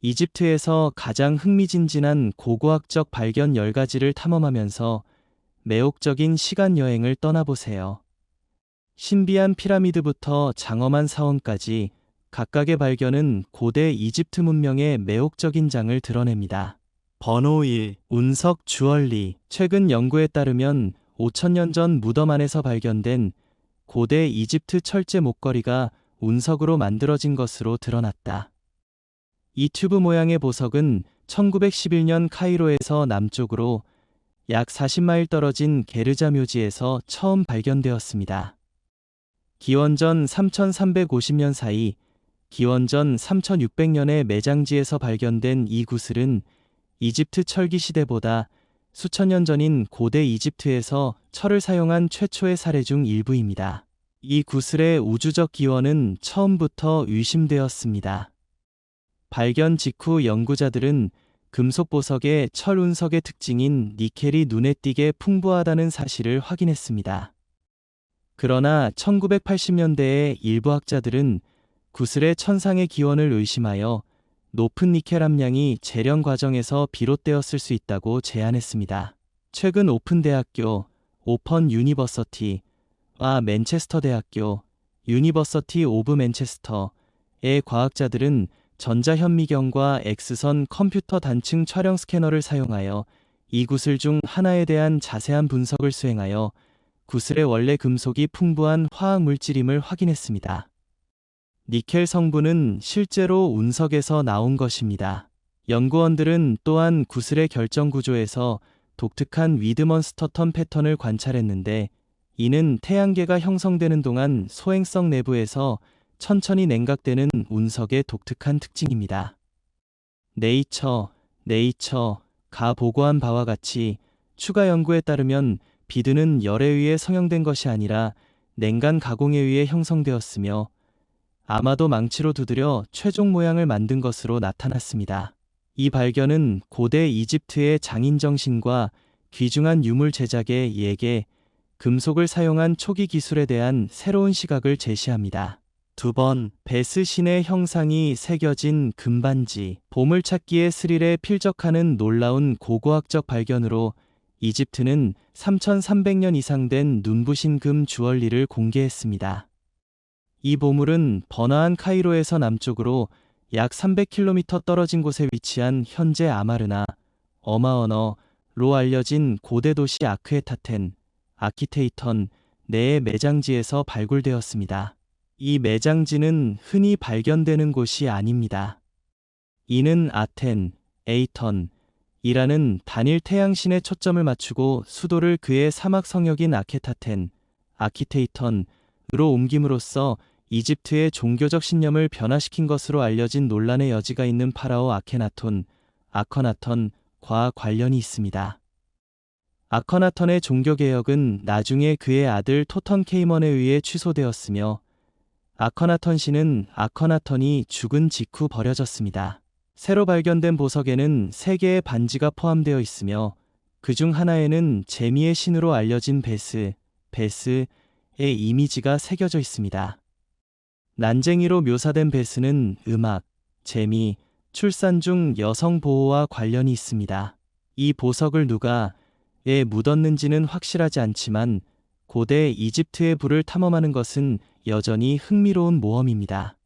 이집트에서 가장 흥미진진한 고고학적 발견 10가지를 탐험하면서 매혹적인 시간 여행을 떠나보세요. 신비한 피라미드부터 장엄한 사원까지 각각의 발견은 고대 이집트 문명의 매혹적인 장을 드러냅니다. 번호 1. 운석 주얼리. 최근 연구에 따르면 5천년 전 무덤 안에서 발견된 고대 이집트 철제 목걸이가 운석으로 만들어진 것으로 드러났다. 이 튜브 모양의 보석은 1911년 카이로에서 남쪽으로 약 40마일 떨어진 게르자 묘지에서 처음 발견되었습니다. 기원전 3350년 사이 기원전 3600년의 매장지에서 발견된 이 구슬은 이집트 철기 시대보다 수천 년 전인 고대 이집트에서 철을 사용한 최초의 사례 중 일부입니다. 이 구슬의 우주적 기원은 처음부터 의심되었습니다. 발견 직후 연구자들은 금속 보석의 철 운석의 특징인 니켈이 눈에 띄게 풍부하다는 사실을 확인했습니다. 그러나 1980년대에 일부 학자들은 구슬의 천상의 기원을 의심하여 높은 니켈 함량이 재련 과정에서 비롯되었을 수 있다고 제안했습니다. 최근 오픈 유니버서티와 맨체스터 대학교 유니버서티 오브 맨체스터의 과학자들은 전자현미경과 X선 컴퓨터 단층 촬영 스캐너를 사용하여 이 구슬 중 하나에 대한 자세한 분석을 수행하여 구슬의 원래 금속이 풍부한 화학 물질임을 확인했습니다. 니켈 성분은 실제로 운석에서 나온 것입니다. 연구원들은 또한 구슬의 결정 구조에서 독특한 위드먼스터턴 패턴을 관찰했는데, 이는 태양계가 형성되는 동안 소행성 내부에서 천천히 냉각되는 운석의 독특한 특징입니다. 네이처가 보고한 바와 같이 추가 연구에 따르면 비드는 열에 의해 성형된 것이 아니라 냉간 가공에 의해 형성되었으며 아마도 망치로 두드려 최종 모양을 만든 것으로 나타났습니다. 이 발견은 고대 이집트의 장인 정신과 귀중한 유물 제작의 예계, 금속을 사용한 초기 기술에 대한 새로운 시각을 제시합니다. 2번, 베스 신의 형상이 새겨진 금반지. 보물찾기의 스릴에 필적하는 놀라운 고고학적 발견으로 이집트는 3300년 이상 된 눈부신 금 주얼리를 공개했습니다. 이 보물은 번화한 카이로에서 남쪽으로 약 300km 떨어진 곳에 위치한 현재 아마르나, 어마언어로 알려진 고대 도시 아키테이턴 내의 매장지에서 발굴되었습니다. 이 매장지는 흔히 발견되는 곳이 아닙니다. 이는 에이턴이라는 단일 태양신에 초점을 맞추고 수도를 그의 사막 성역인 아키테이턴으로 옮김으로써 이집트의 종교적 신념을 변화시킨 것으로 알려진 논란의 여지가 있는 파라오 아커나턴과 관련이 있습니다. 아커나턴의 종교개혁은 나중에 그의 아들 토턴케이먼에 의해 취소되었으며, 아커나턴 신은 아커나턴이 죽은 직후 버려졌습니다. 새로 발견된 보석에는 3개의 반지가 포함되어 있으며, 그 중 하나에는 재미의 신으로 알려진 베스의 이미지가 새겨져 있습니다. 난쟁이로 묘사된 베스는 음악, 재미, 출산 중 여성 보호와 관련이 있습니다. 이 보석을 누가 왜 묻었는지는 확실하지 않지만 고대 이집트의 불을 탐험하는 것은 여전히 흥미로운 모험입니다.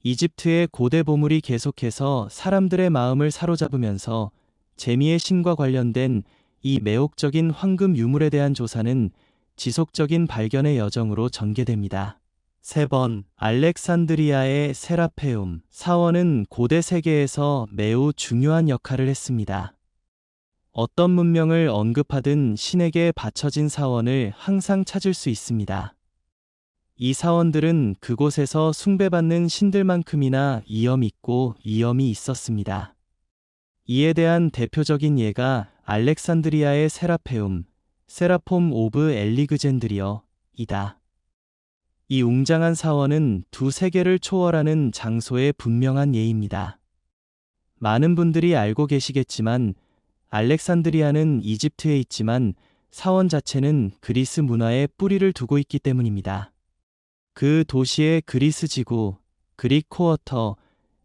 이집트의 고대 보물이 계속해서 사람들의 마음을 사로잡으면서 재미의 신과 관련된 이 매혹적인 황금 유물에 대한 조사는 지속적인 발견의 여정으로 전개됩니다. 3번, 알렉산드리아의 세라페움. 사원은 고대 세계에서 매우 중요한 역할을 했습니다. 어떤 문명을 언급하든 신에게 바쳐진 사원을 항상 찾을 수 있습니다. 이 사원들은 그곳에서 숭배받는 신들만큼이나 위엄이 있었습니다. 이에 대한 대표적인 예가 알렉산드리아의 세라폼 오브 엘리그젠드리어이다. 이 웅장한 사원은 두 세계를 초월하는 장소의 분명한 예입니다. 많은 분들이 알고 계시겠지만 알렉산드리아는 이집트에 있지만 사원 자체는 그리스 문화에 뿌리를 두고 있기 때문입니다. 그 도시의 그리스 지구, 그릭 쿼터에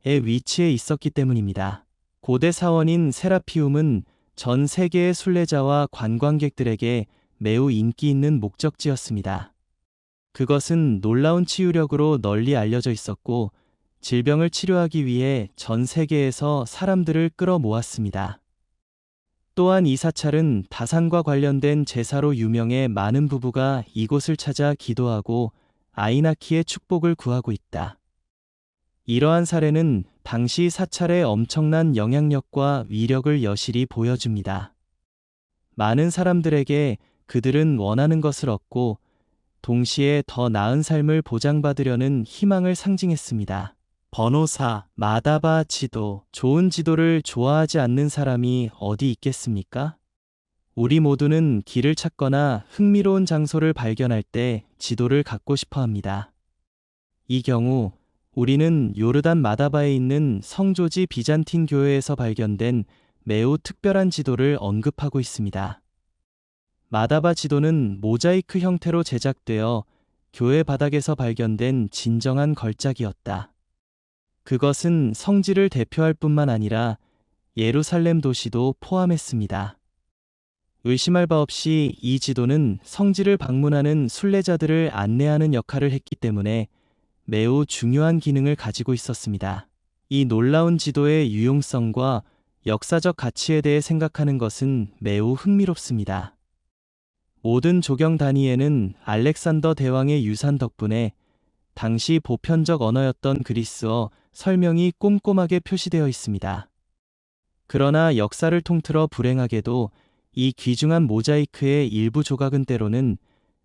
위치해 있었기 때문입니다. 고대 사원인 세라피움은 전 세계의 순례자와 관광객들에게 매우 인기 있는 목적지였습니다. 그것은 놀라운 치유력으로 널리 알려져 있었고 질병을 치료하기 위해 전 세계에서 사람들을 끌어모았습니다. 또한 이 사찰은 다산과 관련된 제사로 유명해 많은 부부가 이곳을 찾아 기도하고 아이 낳기의 축복을 구하고 있다. 이러한 사례는 당시 사찰의 엄청난 영향력과 위력을 여실히 보여줍니다. 많은 사람들에게 그들은 원하는 것을 얻고 동시에 더 나은 삶을 보장받으려는 희망을 상징했습니다. 번호 4. 마다바 지도. 좋은 지도를 좋아하지 않는 사람이 어디 있겠습니까? 우리 모두는 길을 찾거나 흥미로운 장소를 발견할 때 지도를 갖고 싶어 합니다. 이 경우 우리는 요르단 마다바에 있는 성조지 비잔틴 교회에서 발견된 매우 특별한 지도를 언급하고 있습니다. 마다바 지도는 모자이크 형태로 제작되어 교회 바닥에서 발견된 진정한 걸작이었다. 그것은 성지를 대표할 뿐만 아니라 예루살렘 도시도 포함했습니다. 의심할 바 없이 이 지도는 성지를 방문하는 순례자들을 안내하는 역할을 했기 때문에 매우 중요한 기능을 가지고 있었습니다. 이 놀라운 지도의 유용성과 역사적 가치에 대해 생각하는 것은 매우 흥미롭습니다. 모든 조경 단위에는 알렉산더 대왕의 유산 덕분에 당시 보편적 언어였던 그리스어 설명이 꼼꼼하게 표시되어 있습니다. 그러나 역사를 통틀어 불행하게도 이 귀중한 모자이크의 일부 조각은 때로는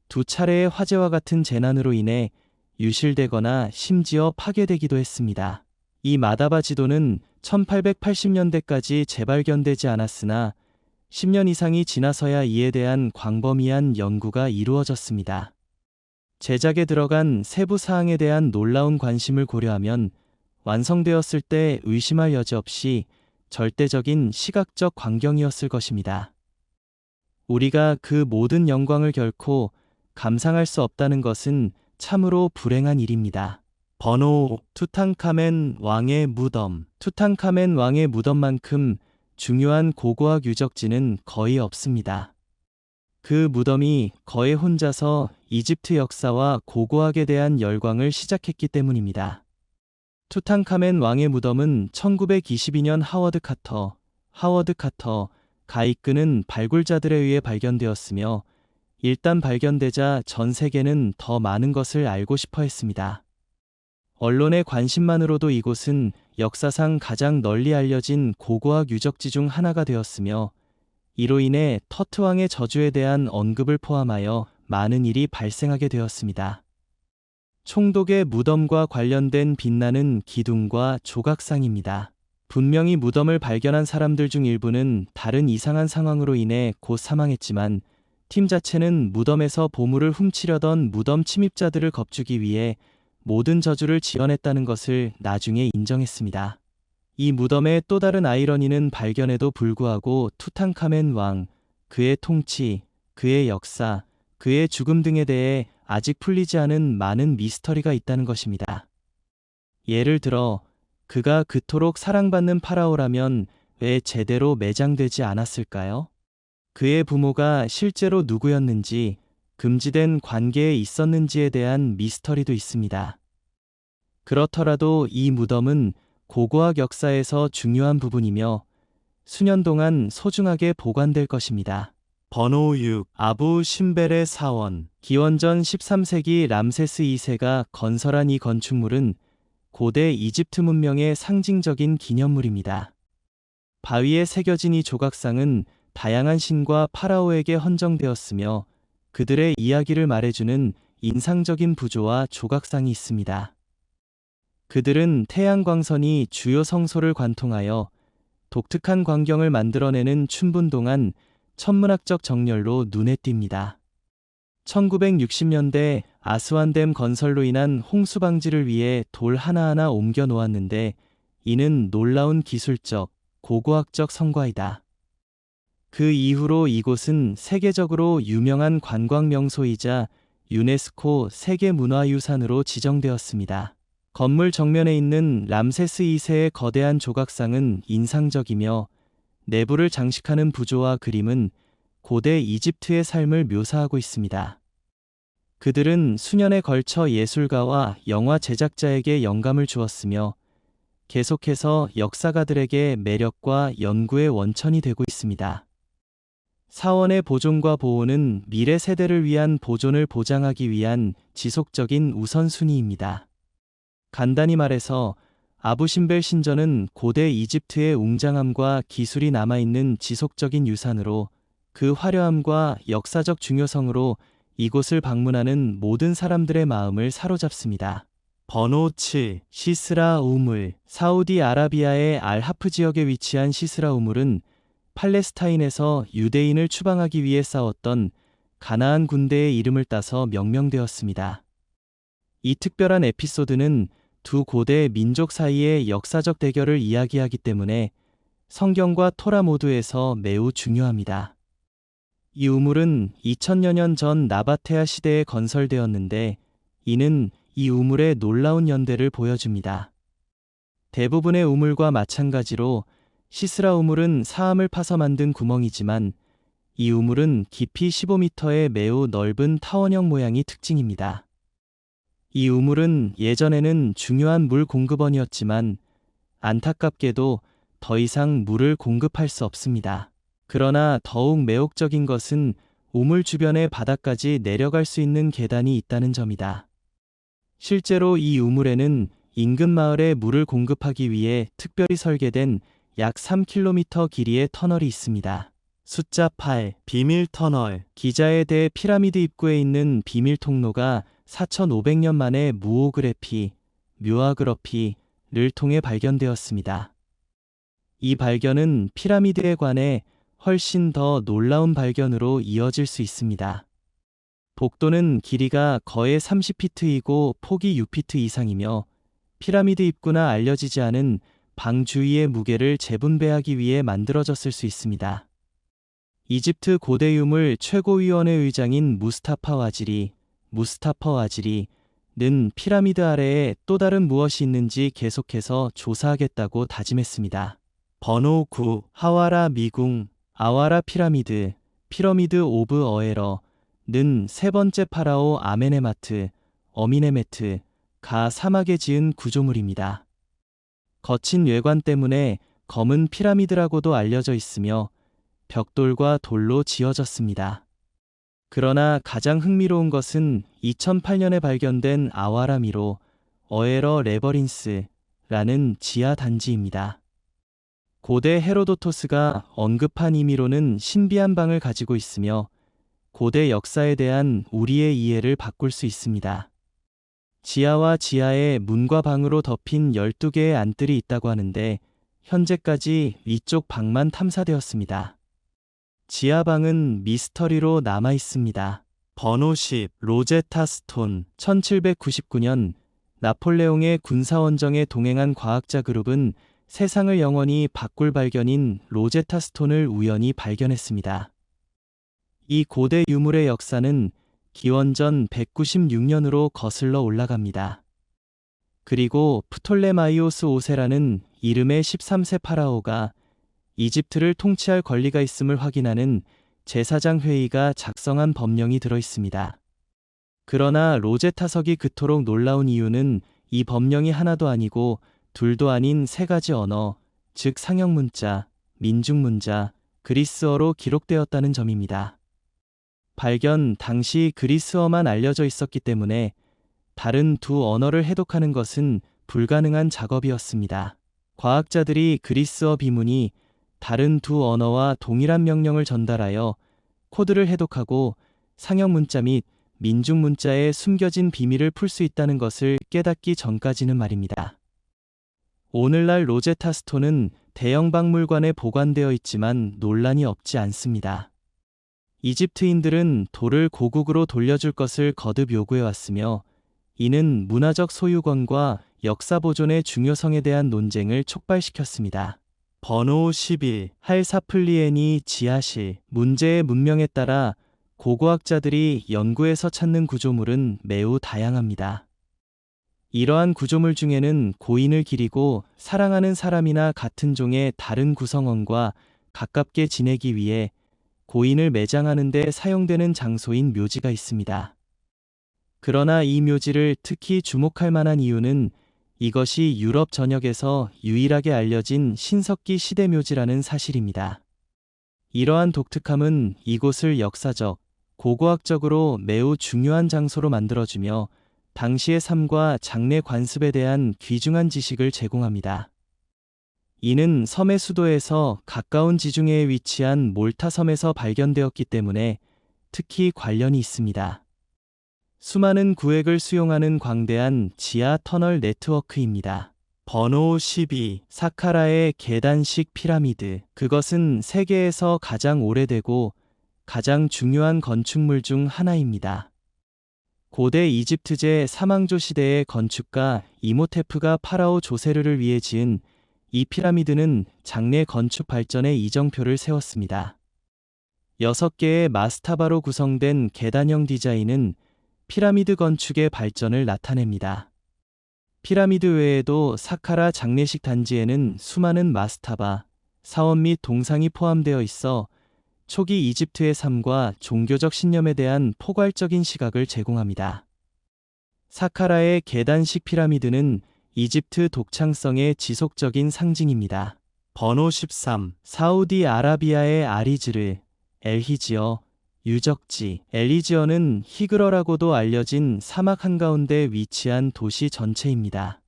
두 차례의 화재와 같은 재난으로 인해 유실되거나 심지어 파괴되기도 했습니다. 이 마다바 지도는 1880년대까지 재발견되지 않았으나 10년 이상이 지나서야 이에 대한 광범위한 연구가 이루어졌습니다. 제작에 들어간 세부 사항에 대한 놀라운 관심을 고려하면 완성되었을 때 의심할 여지 없이 절대적인 시각적 광경이었을 것입니다. 우리가 그 모든 영광을 결코 감상할 수 없다는 것은 참으로 불행한 일입니다. 번호 5. 투탕카멘 왕의 무덤. 투탕카멘 왕의 무덤만큼 중요한 고고학 유적지는 거의 없습니다. 그 무덤이 거의 혼자서 이집트 역사와 고고학에 대한 열광을 시작했기 때문입니다. 투탕카멘 왕의 무덤은 1922년 하워드 카터가 이끄는 발굴자들에 의해 발견되었으며 일단 발견되자 전 세계는 더 많은 것을 알고 싶어 했습니다. 언론의 관심만으로도 이곳은 역사상 가장 널리 알려진 고고학 유적지 중 하나가 되었으며 이로 인해 터트 왕의 저주에 대한 언급을 포함하여 많은 일이 발생하게 되었습니다. 총독의 무덤과 관련된 빛나는 기둥과 조각상입니다. 분명히 무덤을 발견한 사람들 중 일부는 다른 이상한 상황으로 인해 곧 사망했지만 팀 자체는 무덤에서 보물을 훔치려던 무덤 침입자들을 겁주기 위해 모든 저주를 지어냈다는 것을 나중에 인정했습니다. 이 무덤의 또 다른 아이러니는 발견에도 불구하고 투탕카멘 왕, 그의 통치, 그의 역사, 그의 죽음 등에 대해 아직 풀리지 않은 많은 미스터리가 있다는 것입니다. 예를 들어 그가 그토록 사랑받는 파라오라면 왜 제대로 매장되지 않았을까요? 그의 부모가 실제로 누구였는지, 금지된 관계에 있었는지에 대한 미스터리도 있습니다. 그렇더라도 이 무덤은 고고학 역사에서 중요한 부분이며 수년 동안 소중하게 보관될 것입니다. 번호 6. 아부 신벨의 사원. 기원전 13세기 람세스 2세가 건설한 이 건축물은 고대 이집트 문명의 상징적인 기념물입니다. 바위에 새겨진 이 조각상은 다양한 신과 파라오에게 헌정되었으며 그들의 이야기를 말해주는 인상적인 부조와 조각상이 있습니다. 그들은 태양광선이 주요 성소를 관통하여 독특한 광경을 만들어내는 춘분 동안 천문학적 정렬로 눈에 띕니다. 1960년대 아스완댐 건설로 인한 홍수 방지를 위해 돌 하나하나 옮겨 놓았는데 이는 놀라운 기술적, 고고학적 성과이다. 그 이후로 이곳은 세계적으로 유명한 관광 명소이자 유네스코 세계문화유산으로 지정되었습니다. 건물 정면에 있는 람세스 2세의 거대한 조각상은 인상적이며 내부를 장식하는 부조와 그림은 고대 이집트의 삶을 묘사하고 있습니다. 그들은 수년에 걸쳐 예술가와 영화 제작자에게 영감을 주었으며 계속해서 역사가들에게 매력과 연구의 원천이 되고 있습니다. 사원의 보존과 보호는 미래 세대를 위한 보존을 보장하기 위한 지속적인 우선순위입니다. 간단히 말해서 아부신벨 신전은 고대 이집트의 웅장함과 기술이 남아있는 지속적인 유산으로 그 화려함과 역사적 중요성으로 이곳을 방문하는 모든 사람들의 마음을 사로잡습니다. 번호 7. 시스라 우물. 사우디아라비아의 알하프 지역에 위치한 시스라 우물은 팔레스타인에서 유대인을 추방하기 위해 싸웠던 가나안 군대의 이름을 따서 명명되었습니다. 이 특별한 에피소드는 두 고대 민족 사이의 역사적 대결을 이야기하기 때문에 성경과 토라 모두에서 매우 중요합니다. 이 우물은 2000여 년 전 나바테아 시대에 건설되었는데 이는 이 우물의 놀라운 연대를 보여줍니다. 대부분의 우물과 마찬가지로 시스라 우물은 사암을 파서 만든 구멍이지만 이 우물은 깊이 15m의 매우 넓은 타원형 모양이 특징입니다. 이 우물은 예전에는 중요한 물 공급원이었지만 안타깝게도 더 이상 물을 공급할 수 없습니다. 그러나 더욱 매혹적인 것은 우물 주변의 바닥까지 내려갈 수 있는 계단이 있다는 점이다. 실제로 이 우물에는 인근 마을에 물을 공급하기 위해 특별히 설계된 약 3km 길이의 터널이 있습니다. 숫자 8. 비밀 터널. 기자에 대해 피라미드 입구에 있는 비밀 통로가 4500년 만에 무오그래피, 묘아그러피를 통해 발견되었습니다. 이 발견은 피라미드에 관해 훨씬 더 놀라운 발견으로 이어질 수 있습니다. 복도는 길이가 거의 30피트이고 폭이 6피트 이상이며 피라미드 입구나 알려지지 않은 방 주위의 무게를 재분배하기 위해 만들어졌을 수 있습니다. 이집트 고대 유물 최고위원회 의장인 무스타파 와지리는 피라미드 아래에 또 다른 무엇이 있는지 계속해서 조사하겠다고 다짐했습니다. 번호 9. 하와라 미궁. 아와라 피라미드, 피러미드 오브 어에러는 세 번째 파라오 어미네메트가 사막에 지은 구조물입니다. 거친 외관 때문에 검은 피라미드라고도 알려져 있으며 벽돌과 돌로 지어졌습니다. 그러나 가장 흥미로운 것은 2008년에 발견된 아와라 미로 어에러 레버린스라는 지하 단지입니다. 고대 헤로도토스가 언급한 이 미로는 신비한 방을 가지고 있으며 고대 역사에 대한 우리의 이해를 바꿀 수 있습니다. 지하와 지하에 문과 방으로 덮인 12개의 안뜰이 있다고 하는데 현재까지 위쪽 방만 탐사되었습니다. 지하방은 미스터리로 남아 있습니다. 번호 10. 로제타 스톤. 1799년 나폴레옹의 군사원정에 동행한 과학자 그룹은 세상을 영원히 바꿀 발견인 로제타 스톤을 우연히 발견했습니다. 이 고대 유물의 역사는 기원전 196년으로 거슬러 올라갑니다. 그리고 프톨레마이오스 5세라는 이름의 13세 파라오가 이집트를 통치할 권리가 있음을 확인하는 제사장 회의가 작성한 법령이 들어 있습니다. 그러나 로제타석이 그토록 놀라운 이유는 이 법령이 하나도 아니고 둘도 아닌 세 가지 언어, 즉 상형문자, 민중문자, 그리스어로 기록되었다는 점입니다. 발견 당시 그리스어만 알려져 있었기 때문에 다른 두 언어를 해독하는 것은 불가능한 작업이었습니다. 과학자들이 그리스어 비문이 다른 두 언어와 동일한 명령을 전달하여 코드를 해독하고 상형문자 및 민중문자의 숨겨진 비밀을 풀 수 있다는 것을 깨닫기 전까지는 말입니다. 오늘날 로제타 스톤은 대형 박물관에 보관되어 있지만 논란이 없지 않습니다. 이집트인들은 돌을 고국으로 돌려줄 것을 거듭 요구해왔으며 이는 문화적 소유권과 역사 보존의 중요성에 대한 논쟁을 촉발시켰습니다. 번호 11. 할사플리에니 지하실. 문제의 문명에 따라 고고학자들이 연구해서 찾는 구조물은 매우 다양합니다. 이러한 구조물 중에는 고인을 기리고 사랑하는 사람이나 같은 종의 다른 구성원과 가깝게 지내기 위해 고인을 매장하는 데 사용되는 장소인 묘지가 있습니다. 그러나 이 묘지를 특히 주목할 만한 이유는 이것이 유럽 전역에서 유일하게 알려진 신석기 시대 묘지라는 사실입니다. 이러한 독특함은 이곳을 역사적, 고고학적으로 매우 중요한 장소로 만들어주며 당시의 삶과 장례 관습에 대한 귀중한 지식을 제공합니다. 이는 섬의 수도에서 가까운 지중해에 위치한 몰타 섬에서 발견되었기 때문에 특히 관련이 있습니다. 수많은 구획을 수용하는 광대한 지하 터널 네트워크입니다. 번호 12. 사카라의 계단식 피라미드. 그것은 세계에서 가장 오래되고 가장 중요한 건축물 중 하나입니다. 고대 이집트제 사망조 시대의 건축가 이모테프가 파라오 조세르를 위해 지은 이 피라미드는 장래 건축 발전의 이정표를 세웠습니다. 6개의 마스타바로 구성된 계단형 디자인은 피라미드 건축의 발전을 나타냅니다. 피라미드 외에도 사카라 장례식 단지에는 수많은 마스타바, 사원 및 동상이 포함되어 있어 초기 이집트의 삶과 종교적 신념에 대한 포괄적인 시각을 제공합니다. 사카라의 계단식 피라미드는 이집트 독창성의 지속적인 상징입니다. 번호 13. 사우디아라비아의 아리즈르, 엘히지어, 유적지. 엘히지어는 히그러라고도 알려진 사막 한가운데 위치한 도시 전체입니다.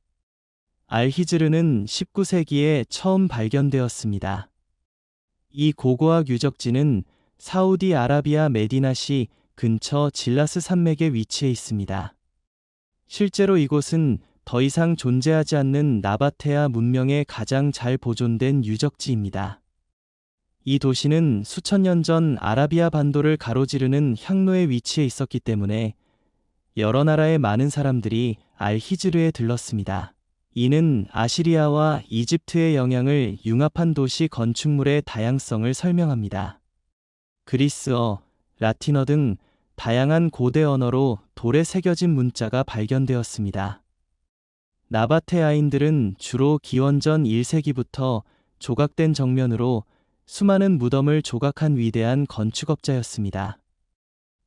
알히즈르는 19세기에 처음 발견되었습니다. 이 고고학 유적지는 사우디아라비아 메디나시 근처 질라스 산맥에 위치해 있습니다. 실제로 이곳은 더 이상 존재하지 않는 나바테아 문명의 가장 잘 보존된 유적지입니다. 이 도시는 수천 년 전 아라비아 반도를 가로지르는 향로에 위치해 있었기 때문에 여러 나라의 많은 사람들이 알히즈르에 들렀습니다. 이는 아시리아와 이집트의 영향을 융합한 도시 건축물의 다양성을 설명합니다. 그리스어, 라틴어 등 다양한 고대 언어로 돌에 새겨진 문자가 발견되었습니다. 나바테아인들은 주로 기원전 1세기부터 조각된 정면으로 수많은 무덤을 조각한 위대한 건축업자였습니다.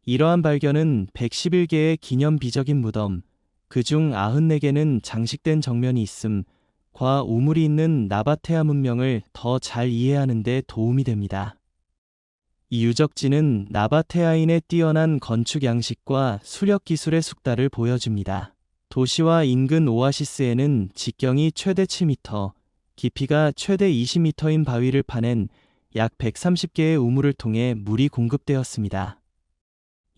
이러한 발견은 111개의 기념 비적인 무덤, 그중 94개는 장식된 정면이 있음과 우물이 있는 나바테아 문명을 더 잘 이해하는 데 도움이 됩니다. 이 유적지는 나바테아인의 뛰어난 건축 양식과 수력 기술의 숙달을 보여줍니다. 도시와 인근 오아시스에는 직경이 최대 7m, 깊이가 최대 20m인 바위를 파낸 약 130개의 우물을 통해 물이 공급되었습니다.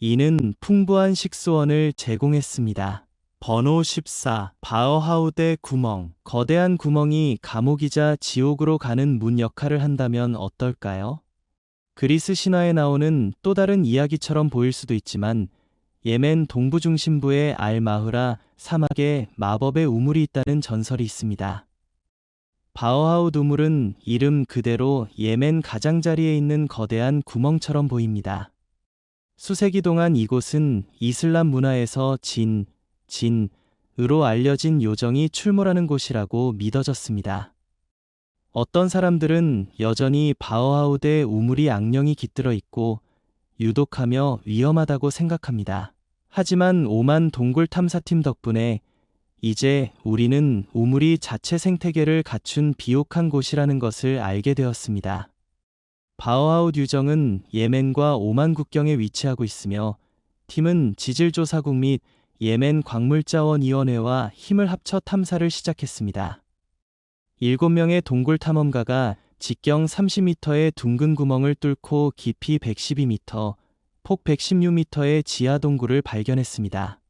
이는 풍부한 식수원을 제공했습니다. 번호 14. 바어하우데 구멍. 거대한 구멍이 감옥이자 지옥으로 가는 문 역할을 한다면 어떨까요? 그리스 신화에 나오는 또 다른 이야기처럼 보일 수도 있지만 예멘 동부 중심부의 알마흐라 사막에 마법의 우물이 있다는 전설이 있습니다. 바어하우드 우물은 이름 그대로 예멘 가장자리에 있는 거대한 구멍처럼 보입니다. 수세기 동안 이곳은 이슬람 문화에서 진으로 알려진 요정이 출몰하는 곳이라고 믿어졌습니다. 어떤 사람들은 여전히 바어하우드의 우물이 악령이 깃들어 있고 유독하며 위험하다고 생각합니다. 하지만 오만 동굴 탐사팀 덕분에 이제 우리는 우물이 자체 생태계를 갖춘 비옥한 곳이라는 것을 알게 되었습니다. 바어하우드 유정은 예멘과 오만 국경에 위치하고 있으며 팀은 지질조사국 및 예멘 광물자원위원회와 힘을 합쳐 탐사를 시작했습니다. 7명의 동굴 탐험가가 직경 30m의 둥근 구멍을 뚫고 깊이 112m, 폭 116m의 지하 동굴을 발견했습니다.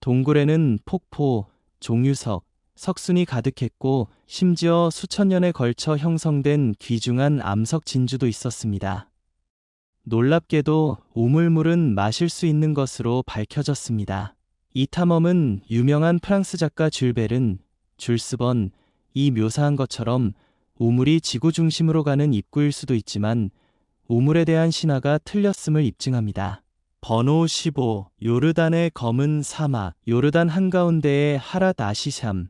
동굴에는 폭포, 종유석, 석순이 가득했고 심지어 수천 년에 걸쳐 형성된 귀중한 암석 진주도 있었습니다. 놀랍게도 우물물은 마실 수 있는 것으로 밝혀졌습니다. 이 탐험은 유명한 프랑스 작가 줄 베른, 줄스 번이 묘사한 것처럼 우물이 지구 중심으로 가는 입구일 수도 있지만 우물에 대한 신화가 틀렸음을 입증합니다. 번호 15. 요르단의 검은 사막. 요르단 한가운데에 하랏 아시샴,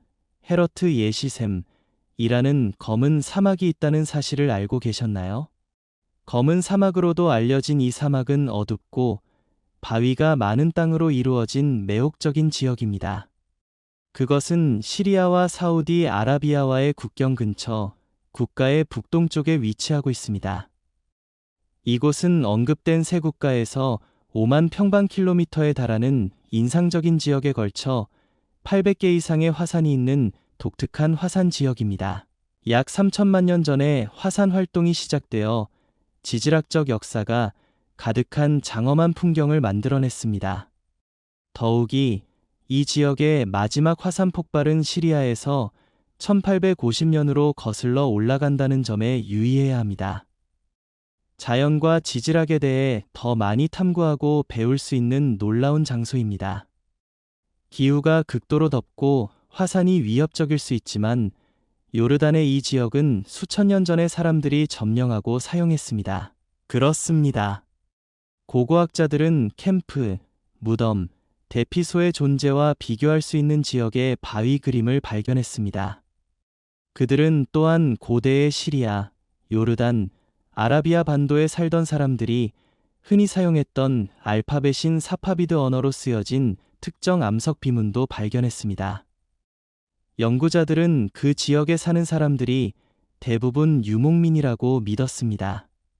헤러트 예시샘이라는 검은 사막이 있다는 사실을 알고 계셨나요? 검은 사막으로도 알려진 이 사막은 어둡고 바위가 많은 땅으로 이루어진 매혹적인 지역입니다. 그것은 시리아와 사우디 아라비아와의 국경 근처 국가의 북동쪽에 위치하고 있습니다. 이곳은 언급된 세 국가에서 5만 평방킬로미터에 달하는 인상적인 지역에 걸쳐 800개 이상의 화산이 있는 독특한 화산 지역입니다. 약 3천만 년 전에 화산 활동이 시작되어 지질학적 역사가 가득한 장엄한 풍경을 만들어냈습니다. 더욱이 이 지역의 마지막 화산 폭발은 시리아에서 1850년으로 거슬러 올라간다는 점에 유의해야 합니다. 자연과 지질학에 대해 더 많이 탐구하고 배울 수 있는 놀라운 장소입니다. 기후가 극도로 덥고 화산이 위협적일 수 있지만 요르단의 이 지역은 수천 년 전에 사람들이 점령하고 사용했습니다. 그렇습니다. 고고학자들은 캠프, 무덤, 대피소의 존재와 비교할 수 있는 지역의 바위 그림을 발견했습니다. 그들은 또한 고대의 시리아, 요르단, 아라비아 반도에 살던 사람들이 흔히 사용했던 알파벳인 사파비드 언어로 쓰여진 특정 암석 비문도 발견했습니다. 연구자들은 그 지역에 사는 사람들이 대부분 유목민이라고 믿었습니다.